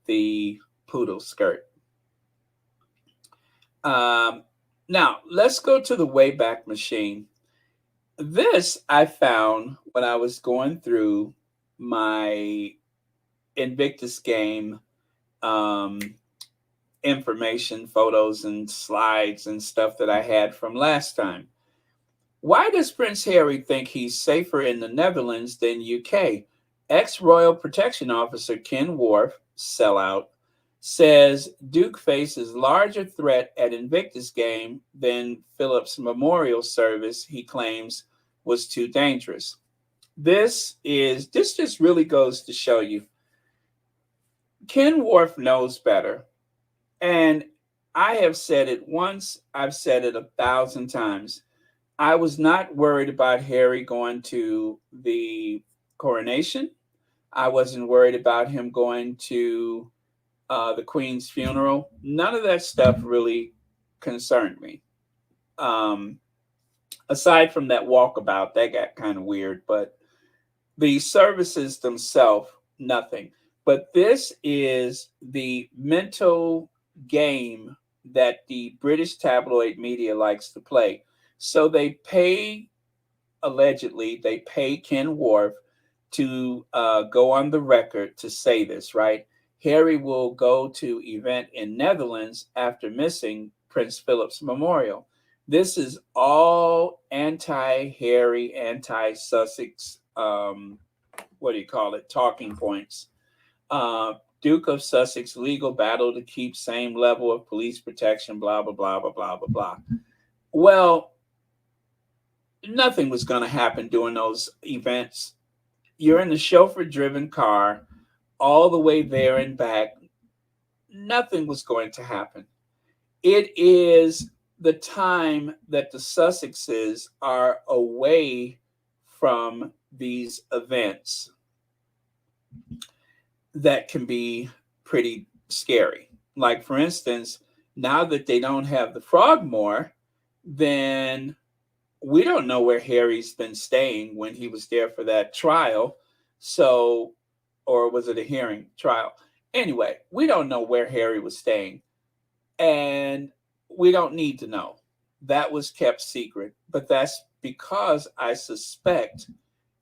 the poodle skirt. Now, let's go to the Wayback Machine. This I found when I was going through my Invictus game information, photos, and slides and stuff that I had from last time. Why does Prince Harry think he's safer in the Netherlands than UK? Ex-Royal Protection Officer Ken Wharf, sellout, says Duke faces larger threat at Invictus game than Philip's memorial service he claims was too dangerous. This just really goes to show you Ken Wharf knows better. And I have said it once, I've said it 1,000 times. I was not worried about Harry going to the coronation. I wasn't worried about him going to the Queen's funeral. None of that stuff really concerned me. Aside from that walkabout, that got kind of weird, but the services themselves, nothing. But this is the mental game that the British tabloid media likes to play. So they pay, allegedly, they pay Ken Wharf to go on the record to say this, right? Harry will go to event in Netherlands after missing Prince Philip's memorial. This is all anti-Harry, anti-Sussex, what do you call it, talking points. Duke of Sussex legal battle to keep same level of police protection, blah, blah, blah, blah, blah, blah, blah. Well, nothing was going to happen during those events. You're in the chauffeur-driven car all the way there and back. Nothing was going to happen. It is the time that the Sussexes are away from these events that can be pretty scary. Like, for instance, now that they don't have the Frogmore, then we don't know where Harry's been staying when he was there for that trial. So, or was it a hearing trial? Anyway, we don't know where Harry was staying. And we don't need to know. That was kept secret. But that's because I suspect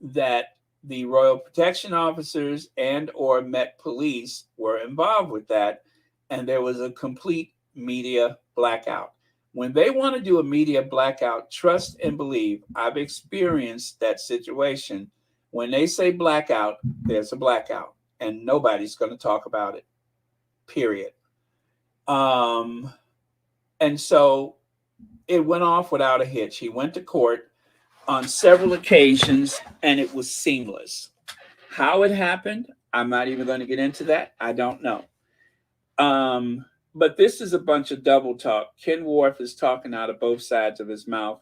that the Royal Protection Officers and or Met Police were involved with that. And there was a complete media blackout. When they want to do a media blackout, trust and believe, I've experienced that situation. When they say blackout, there's a blackout, and nobody's going to talk about it, period. And so it went off without a hitch. He went to court on several occasions, and it was seamless. How it happened, I'm not even going to get into that. I don't know. But this is a bunch of double talk. Ken Wharf is talking out of both sides of his mouth.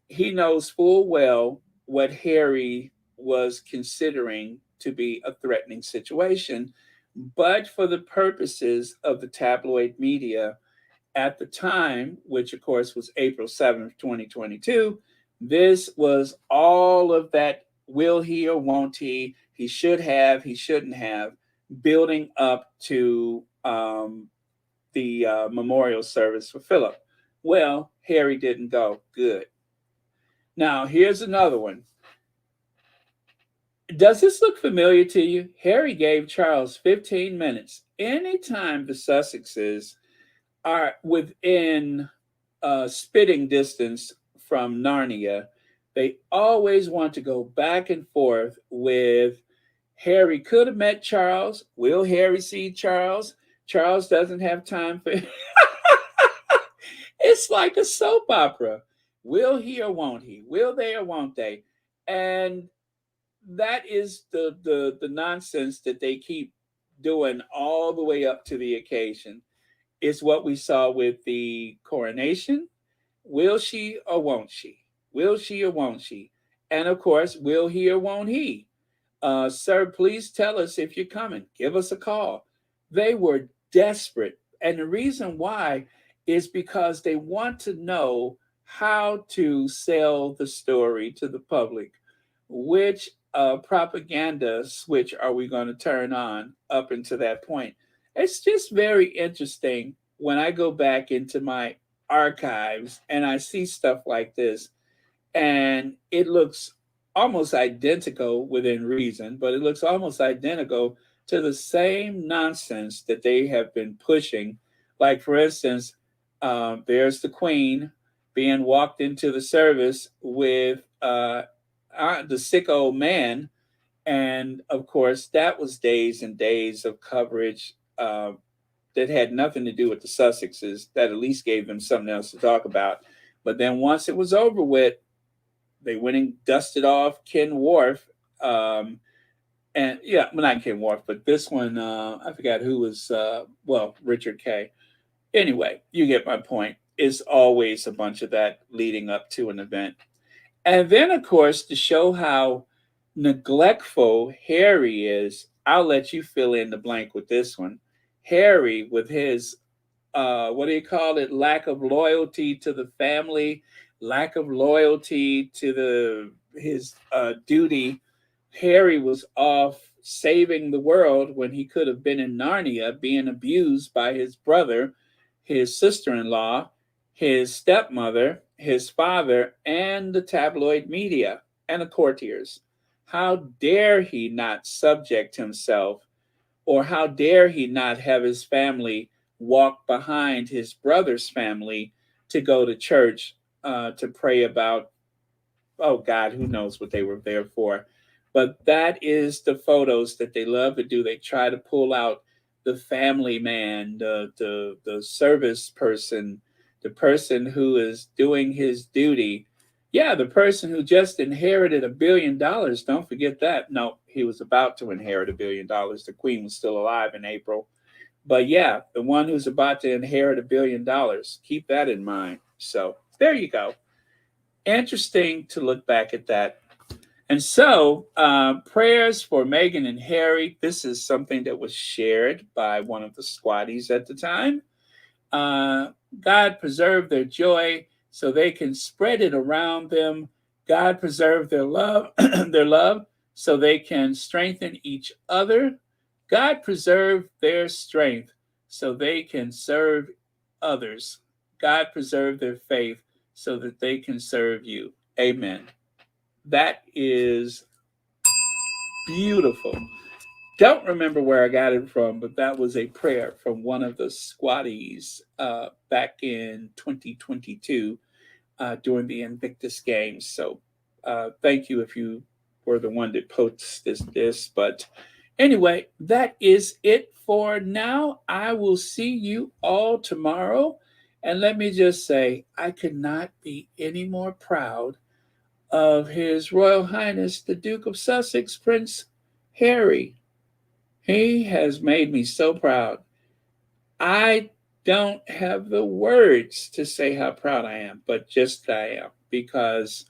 He knows full well what Harry was considering to be a threatening situation, but for the purposes of the tabloid media at the time, which of course was April 7th, 2022, this was all of that will he or won't he should have, he shouldn't have, building up to the memorial service for Philip. Well, Harry didn't go. Good. Now, here's another one. Does this look familiar to you? Harry gave Charles 15 minutes. Anytime the Sussexes are within spitting distance from Narnia, they always want to go back and forth with Harry could have met Charles. Will Harry see Charles? Charles doesn't have time for It's like a soap opera. Will he or won't he? Will they or won't they? And that is the nonsense that they keep doing all the way up to the occasion. It's what we saw with the coronation. Will she or won't she? Will she or won't she? And of course, will he or won't he? Sir, please tell us if you're coming. Give us a call. They were desperate. And the reason why is because they want to know how to sell the story to the public. Which propaganda switch are we going to turn on up until that point? It's just very interesting when I go back into my archives and I see stuff like this, and it looks almost identical within reason, but it looks almost identical to the same nonsense that they have been pushing. Like, for instance, there's the Queen being walked into the service with the sick old man. And of course, that was days and days of coverage that had nothing to do with the Sussexes, that at least gave them something else to talk about. But then once it was over with, they went and dusted off Ken Wharf. And yeah, well, not Ken Wharf, but this one, I forgot who was, Richard Kay. Anyway, you get my point. It's always a bunch of that leading up to an event. And then, of course, to show how neglectful Harry is, I'll let you fill in the blank with this one. Harry, with his, what do you call it, lack of loyalty to the family, lack of loyalty to his duty. Harry was off saving the world when he could have been in Narnia being abused by his brother. his sister-in-law, his stepmother, his father, and the tabloid media and the courtiers. How dare he not subject himself, or how dare he not have his family walk behind his brother's family to go to church to pray about, oh God, who knows what they were there for. But that is the photos that they love to do. They try to pull out the family man, the service person, the person who is doing his duty. Yeah, the person who just inherited $1 billion. Don't forget that. No, he was about to inherit $1 billion. The queen was still alive in April. But yeah, the one who's about to inherit $1 billion. Keep that in mind. So there you go. Interesting to look back at that. And so, prayers for Meghan and Harry. This is something that was shared by one of the squatties at the time. God preserve their joy so they can spread it around them. God preserve their love, their love, so they can strengthen each other. God preserve their strength so they can serve others. God preserve their faith so that they can serve you. Amen. That is beautiful. Don't remember where I got it from, but that was a prayer from one of the squatties back in 2022 during the Invictus games. So thank you if you were the one that posted this. But anyway, that is it for now. I will see you all tomorrow. And let me just say, I could not be any more proud of His Royal Highness, the Duke of Sussex, Prince Harry. He has made me so proud. I don't have the words to say how proud I am, but just I am, because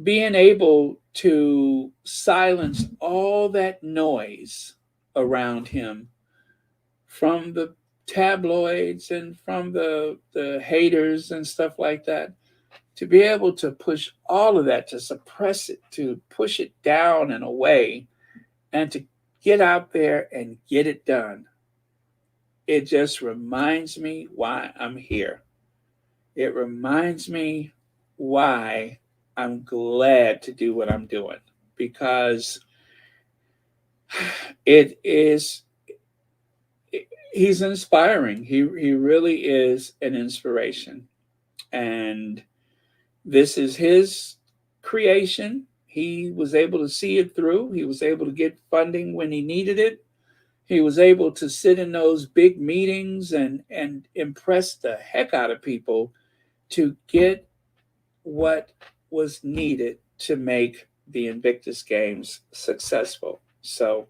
being able to silence all that noise around him from the tabloids and from the haters and stuff like that, to be able to push all of that, to suppress it, to push it down and away, and to get out there and get it done. It just reminds me why I'm here. It reminds me why I'm glad to do what I'm doing, because it is, he's inspiring. He really is an inspiration. And this is his creation. He was able to see it through. He was able to get funding when he needed it. He was able to sit in those big meetings and impress the heck out of people to get what was needed to make the Invictus Games successful. So,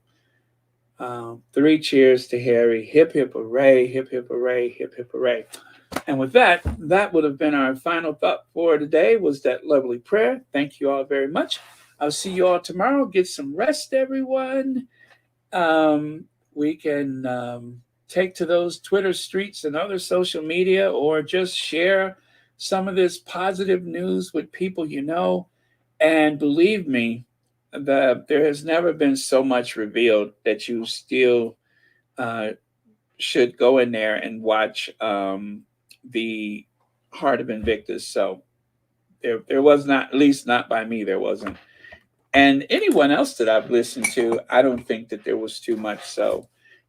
3 cheers to Harry. Hip, hip, hooray, hip, hip, hooray, hip, hip, hooray. And with that, that would have been our final thought for today, was that lovely prayer. Thank you all very much. I'll see you all tomorrow. Get some rest, everyone. We can take to those Twitter streets and other social media, or just share some of this positive news with people you know. And believe me, there has never been so much revealed that you still should go in there and watch the Heart of Invictus. So there was not, at least not by me, there wasn't. And anyone else that I've listened to, I don't think that there was too much. So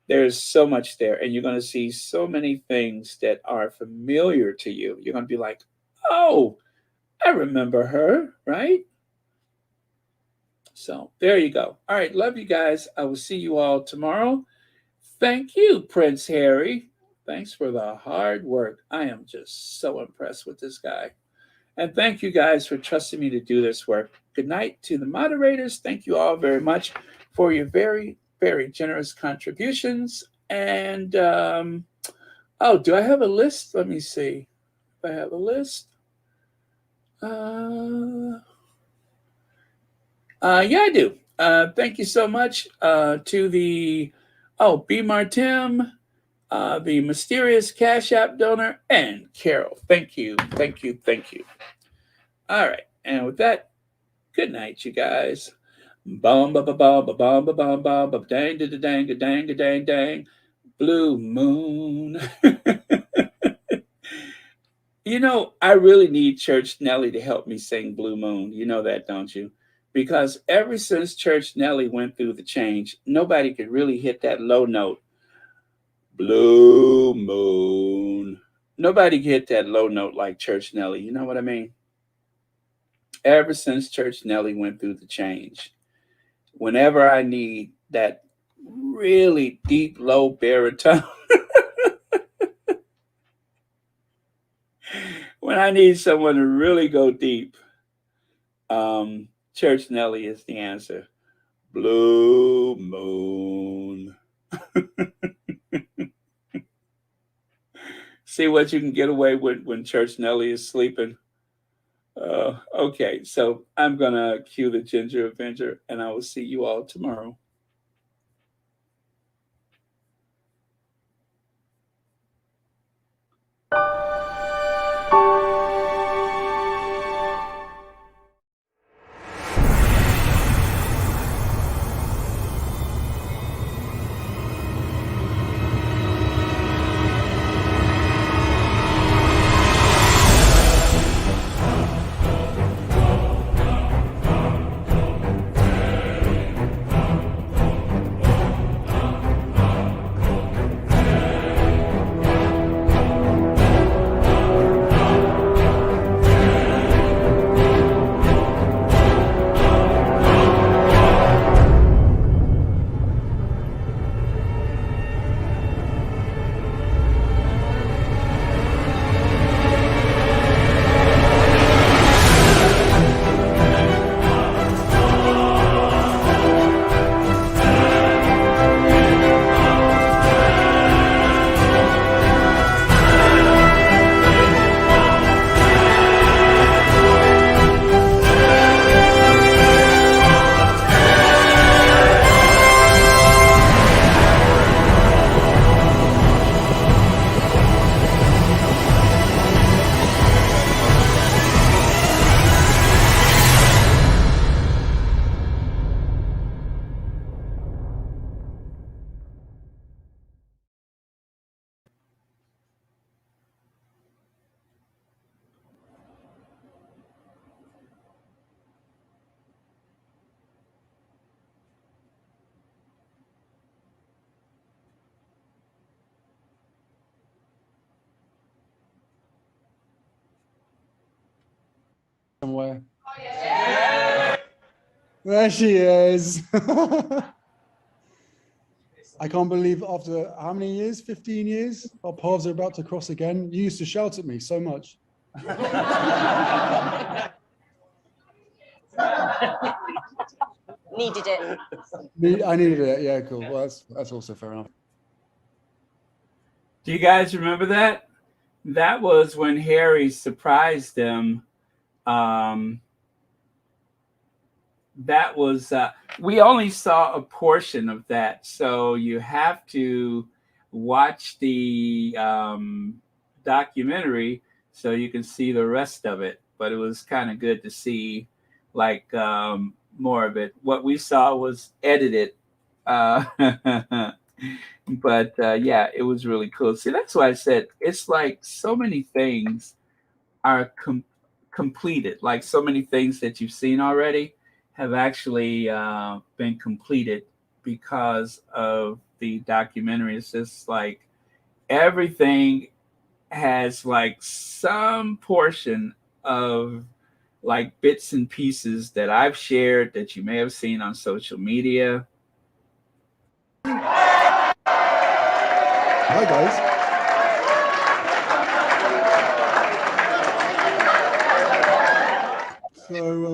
there's so much there. And you're going to see so many things that are familiar to you. You're going to be like, oh, I remember her, right? So there you go. All right. Love you guys. I will see you all tomorrow. Thank you, Prince Harry. Thanks for the hard work. I am just so impressed with this guy. And thank you guys for trusting me to do this work. Good night to the moderators. Thank you all very much for your very, very generous contributions. And, oh, do I have a list? Let me see if I have a list. Yeah, I do. Thank you so much to the, B. Martim, the mysterious Cash App donor, and Carol. Thank you, thank you, thank you. All right, and with that, good night, you guys. Bum ba ba ba ba ba ba ba ba ba dang da da dang da dang da dang dang. Blue moon. You know, I really need Church Nelly to help me sing Blue Moon. You know that, don't you? Because ever since Church Nelly went through the change, nobody could really hit that low note. Blue moon. Nobody could hit that low note like Church Nelly. You know what I mean? Ever since Church Nelly went through the change, whenever I need that really deep, low baritone, when I need someone to really go deep, Church Nelly is the answer. Blue moon. See what you can get away with when Church Nelly is sleeping. Okay, so I'm gonna cue the Ginger Avenger, and I will see you all tomorrow. Somewhere. There she is. I can't believe after how many years? 15 years? Our paths are about to cross again. You used to shout at me so much. Needed it. I needed it. Yeah, cool. Well, that's also fair enough. Do you guys remember that? That was when Harry surprised them. Um, that was we only saw a portion of that, so you have to watch the documentary so you can see the rest of it. But it was kind of good to see like more of it. What we saw was edited, uh, but yeah, it was really cool. See, that's why I said it's like so many things are completed. Like so many things that you've seen already have actually been completed because of the documentary. It's just like everything has like some portion of like bits and pieces that I've shared that you may have seen on social media. Hi, guys. So,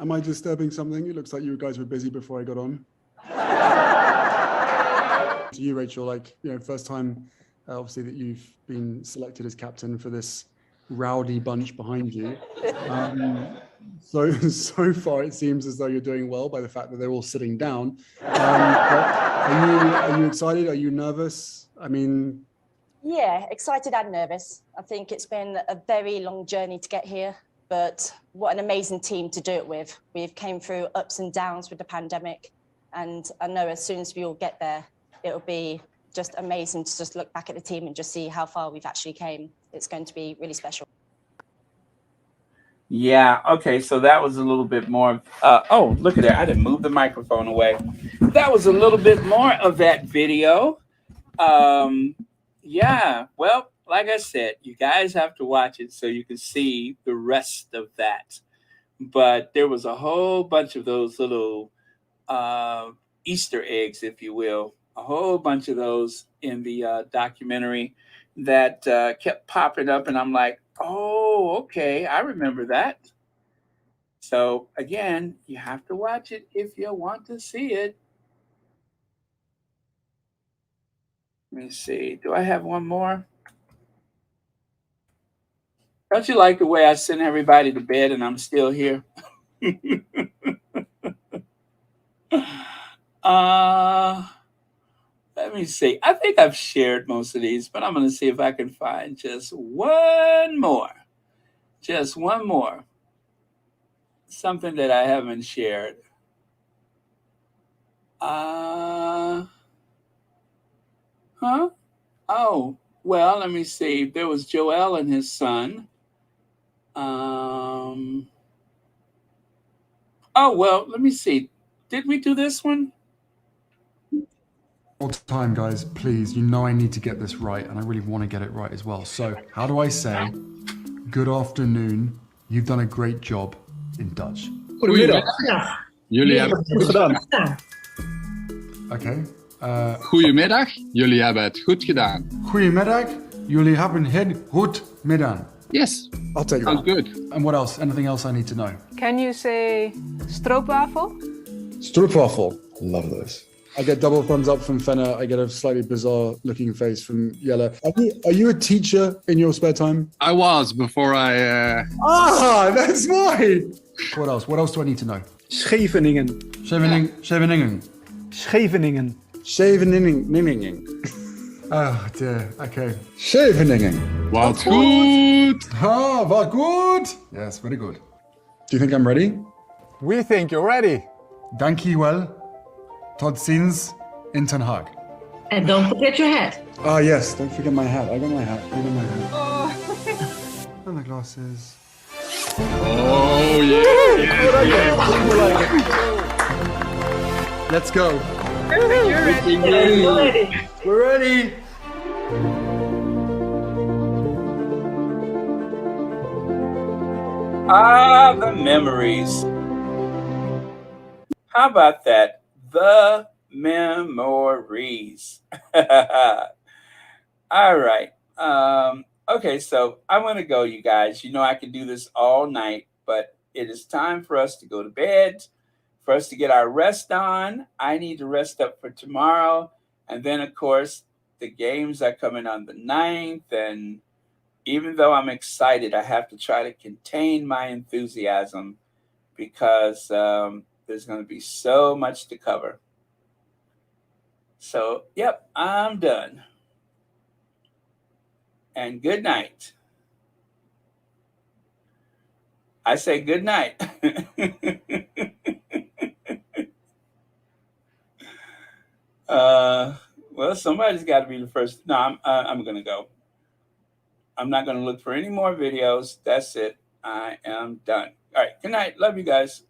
am I disturbing something? It looks like you guys were busy before I got on. To you, Rachel, like, first time, obviously, that you've been selected as captain for this rowdy bunch behind you. So far, it seems as though you're doing well by the fact that they're all sitting down. Are you excited? Are you nervous? I mean, Yeah, excited and nervous. I think it's been a very long journey to get here, but what an amazing team to do it with. We've came through ups and downs with the pandemic, and I know as soon as we all get there, it'll be just amazing to just look back at the team and just see how far we've actually came. It's going to be really special. Yeah, okay, so that was a little bit more. Oh, look at that. I didn't move the microphone away. That was a little bit more of that video. Yeah, well, like I said, you guys have to watch it so you can see the rest of that. But there was a whole bunch of those little Easter eggs, if you will, a whole bunch of those in the documentary that kept popping up. And I'm like, oh, okay, I remember that. So again, you have to watch it if you want to see it. Let me see. Do I have one more? Don't you like the way I send everybody to bed and I'm still here? Let me see. I think I've shared most of these, but I'm going to see if I can find just one more. Just one more. Something that I haven't shared. Oh, well, let me see. There was Joel and his son. Oh, well, let me see. Did we do this one? All time, guys, please. You know I need to get this right, and I really want to get it right as well. So, how do I say good afternoon? You've done a great job in Dutch. Goedemiddag. Jullie hebben het goed gedaan. Okay. Goedemiddag. Jullie hebben het goed gedaan. Goedemiddag. Jullie hebben het goed gedaan. Yes. I'll take Sounds that. good. And what else? Anything else I need to know? Can you say stroopwafel? Stroopwafel. Love those. I get double thumbs up from Fenner. I get a slightly bizarre looking face from Yella. Are you a teacher in your spare time? I was before I... That's why. What else? What else do I need to know? Scheveningen. Scheveningen. Scheveningen. Scheveningen. Oh dear. Okay. Scheveningen. Wat goed! Ah, wat good. Yes, very good. Do you think I'm ready? We think you're ready. Dankjewel. Tot ziens in Den Haag. And don't forget your hat. Ah, yes. Don't forget my hat. I got my hat. I got my hat. And the glasses. Oh yeah! Let's go. You're ready. We're ready. Ah, the memories. How about that? The memories. All right. Okay, so I'm going to go, you guys. You know I can do this all night, but it is time for us to go to bed, for us to get our rest on. I need to rest up for tomorrow. And then, of course, the games are coming on the 9th. And even though I'm excited, I have to try to contain my enthusiasm because there's going to be so much to cover. So, yep, I'm done. And good night. I say good night. Well, somebody's got to be the first. No, I'm going to go. I'm not going to look for any more videos. That's it. I am done. All right. Good night. Love you guys.